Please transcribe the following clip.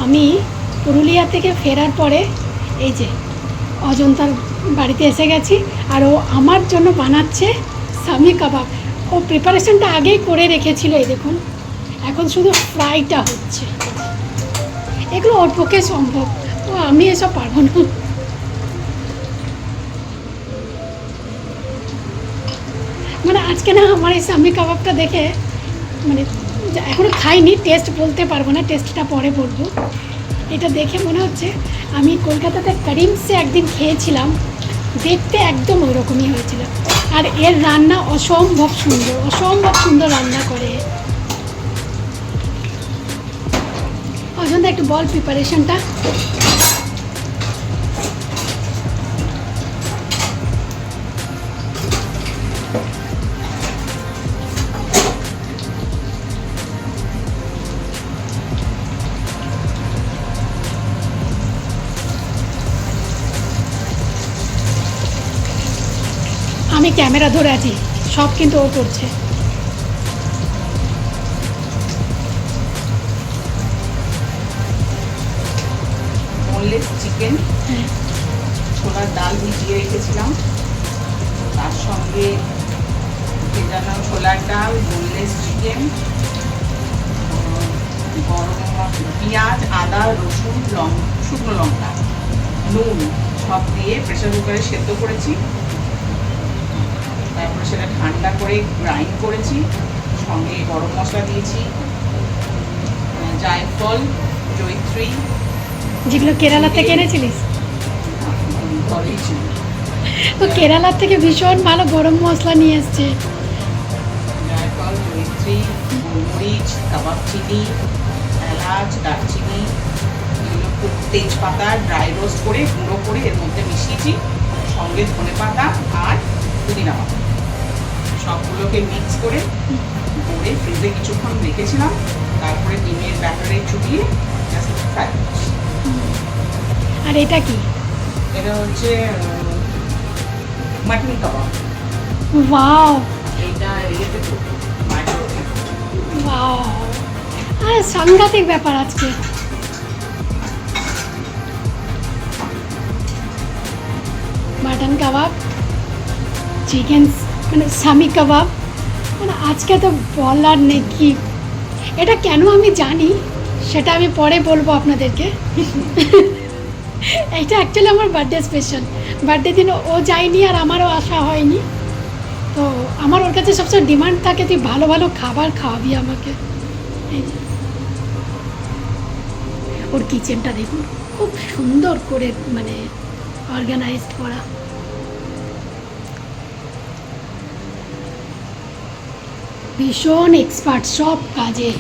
আমি পুরুলিয়া থেকে ফেরার পরে এই যে অজন্তার বাড়িতে এসে গেছি, আর ও আমার জন্য বানাচ্ছে সামি কাবাব। ও প্রিপারেশনটা আগেই করে রেখেছিল, এই দেখুন। এখন শুধু ফ্রাইটা হচ্ছে। এগুলো ওর পক্ষে সম্ভব, ও আমি এসব পারবো না। মানে আজকে না আমার এই সামি কাবাবটা দেখে, মানে এখনও খাইনি, টেস্ট বলতে পারবো না, টেস্টটা পরে বলবো। এটা দেখে মনে হচ্ছে আমি কলকাতাতে করিমসে একদিন খেয়েছিলাম, দেখতে একদম ওই রকমই হয়েছিল। আর এর রান্না অসম্ভব সুন্দর, অসম্ভব সুন্দর রান্না করে। অজন্তা একটু বল প্রিপারেশনটা। আমি ক্যামেরা ধরে আছি, সব কিন্তু ও করছে। বোনলেস চিকেন, ছোলার ডাল ভিজিয়ে রেখেছিলাম, তার সঙ্গে ভেজানো ছোলার ডাল, বোনলেস চিকেন, গরম পেঁয়াজ, আদা, রসুন, শুকনো লঙ্কা, নুন সব দিয়ে প্রেসার কুকারে সেদ্ধ করেছি। তারপরে সেটা ঠান্ডা করে গ্রাইন্ড করেছি, সঙ্গে গরম মশলা দিয়েছি, জায়ফল, জয়িত্রী, যেগুলো কেরালা থেকে এনেছিলিস। ঘরেই ছিল। তো কেরালার থেকে ভীষণ ভালো গরম মশলা নিয়ে এসছে। জায়ফল, জয়িত্রী, গোলমরিচ, কাবাব চিনি, এলাচ, দারচিনি, এগুলো খুব তেজপাতা ড্রাই রোস্ট করে গুঁড়ো করে এর মধ্যে মিশিয়েছি, সঙ্গে ধনেপাতা আর পুদিনা পাতা, সবগুলোকে মিক্স করে ফ্রিজে কিছুক্ষণ রেখেছিলাম। তারপরে ডিমের ব্যাটারে চুবিয়ে জাস্ট ফ্রাই করছি। আর এটা কি? এটা হচ্ছে মাটন কাবাব। ওয়াও এইটা ইয়েতে মাইক্রোওয়েভে। ওয়াও, আর সাংঘাতিক ব্যাপার আজকে। মাটন কাবাব, চিকেন মানে সামি কাবাব, মানে আজকে তো বলার নেই কি। এটা কেন আমি জানি সেটা আমি পরে বলবো আপনাদেরকে। এটা অ্যাকচুয়ালি আমার বার্থডে স্পেশাল। বার্থডে দিন ও যায়নি আর আমারও আসা হয়নি, তো আমার ওর কাছে সবসময় ডিমান্ড থাকে তুই ভালো ভালো খাবার খাওয়াবি আমাকে। এই যে ওর কিচেনটা দেখুন, খুব সুন্দর করে মানে অর্গানাইজড করা। ভীষণ এক্সপার্ট সব কাজে।